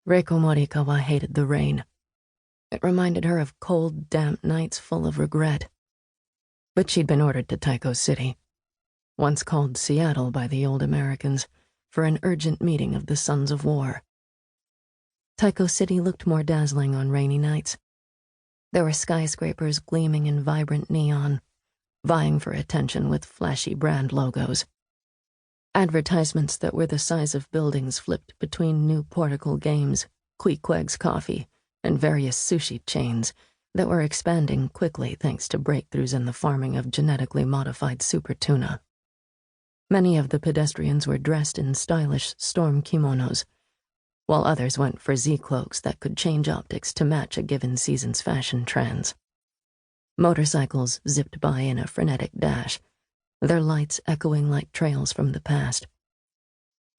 Reiko Morikawa hated the rain. It reminded her of cold, damp nights full of regret. But she'd been ordered to Taiko City, once called Seattle by the old Americans, for an urgent meeting of the Sons of War. Taiko City looked more dazzling on rainy nights. There were skyscrapers gleaming in vibrant neon, vying for attention with flashy brand logos. Advertisements that were the size of buildings flipped between new portical games, Queequeg's coffee, and various sushi chains that were expanding quickly thanks to breakthroughs in the farming of genetically modified super tuna. Many of the pedestrians were dressed in stylish storm kimonos, while others went for Z-cloaks that could change optics to match a given season's fashion trends. Motorcycles zipped by in a frenetic dash, their lights echoing like trails from the past.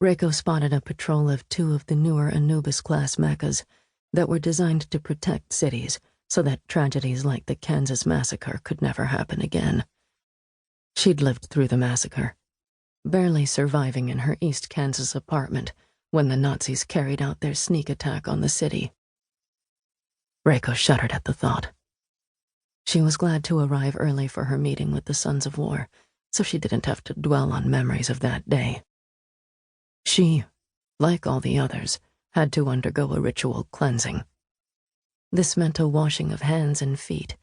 Reiko spotted a patrol of two of the newer Anubis-class Mechas that were designed to protect cities so that tragedies like the Kansas massacre could never happen again. She'd lived through the massacre, barely surviving in her East Kansas apartment when the Nazis carried out their sneak attack on the city. Reiko shuddered at the thought. She was glad to arrive early for her meeting with the Sons of War, so she didn't have to dwell on memories of that day. She, like all the others, had to undergo a ritual cleansing. This meant a washing of hands and feet,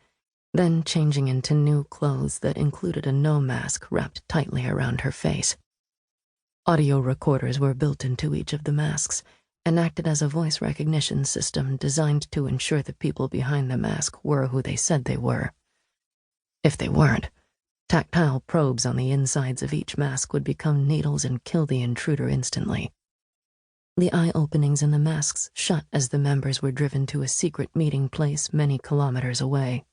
then changing into new clothes that included a no mask wrapped tightly around her face. Audio recorders were built into each of the masks and acted as a voice recognition system designed to ensure the people behind the mask were who they said they were. If they weren't, tactile probes on the insides of each mask would become needles and kill the intruder instantly. The eye openings in the masks shut as the members were driven to a secret meeting place many kilometers away.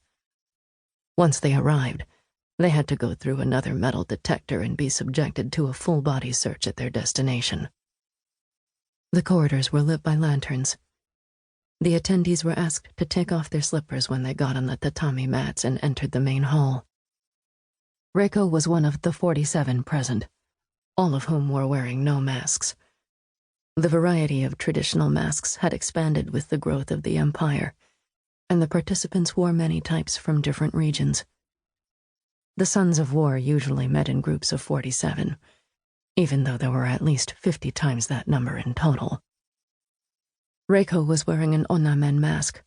Once they arrived, they had to go through another metal detector and be subjected to a full-body search at their destination. The corridors were lit by lanterns. The attendees were asked to take off their slippers when they got on the tatami mats and entered the main hall. Reiko was one of the 47 present, all of whom were wearing no masks. The variety of traditional masks had expanded with the growth of the empire, and the participants wore many types from different regions. The Sons of War usually met in groups of 47, even though there were at least 50 times that number in total. Reiko was wearing an onamen mask,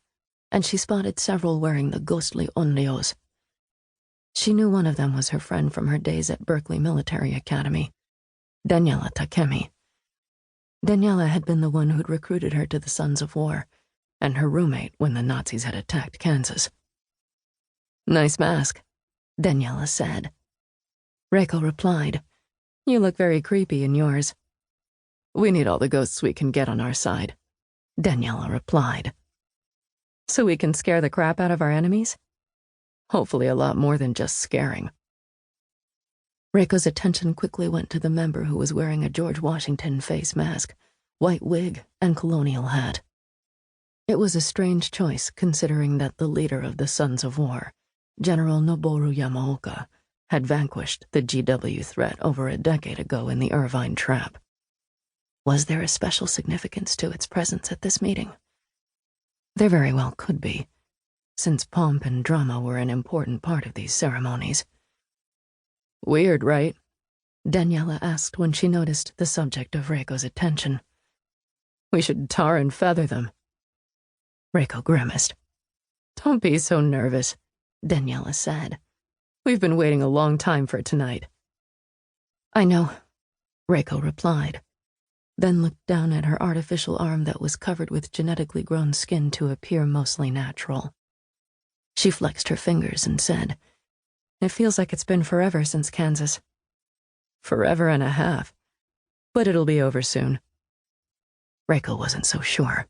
and she spotted several wearing the ghostly onryos. She knew one of them was her friend from her days at Berkeley Military Academy, Daniela Takemi. Daniela had been the one who'd recruited her to the Sons of War, and her roommate when the Nazis had attacked Kansas. "Nice mask," Daniela said. Reiko replied, "You look very creepy in yours." "We need all the ghosts we can get on our side," Daniela replied. "So we can scare the crap out of our enemies?" "Hopefully a lot more than just scaring." Reiko's attention quickly went to the member who was wearing a George Washington face mask, white wig, and colonial hat. It was a strange choice considering that the leader of the Sons of War, General Noboru Yamaoka, had vanquished the GW threat over a decade ago in the Irvine Trap. Was there a special significance to its presence at this meeting? There very well could be, since pomp and drama were an important part of these ceremonies. "Weird, right?" Daniela asked when she noticed the subject of Reiko's attention. "We should tar and feather them." Reiko grimaced. "Don't be so nervous," Daniela said. "We've been waiting a long time for tonight." "I know," Reiko replied, then looked down at her artificial arm that was covered with genetically grown skin to appear mostly natural. She flexed her fingers and said, "It feels like it's been forever since Kansas." "Forever and a half. But it'll be over soon." Reiko wasn't so sure.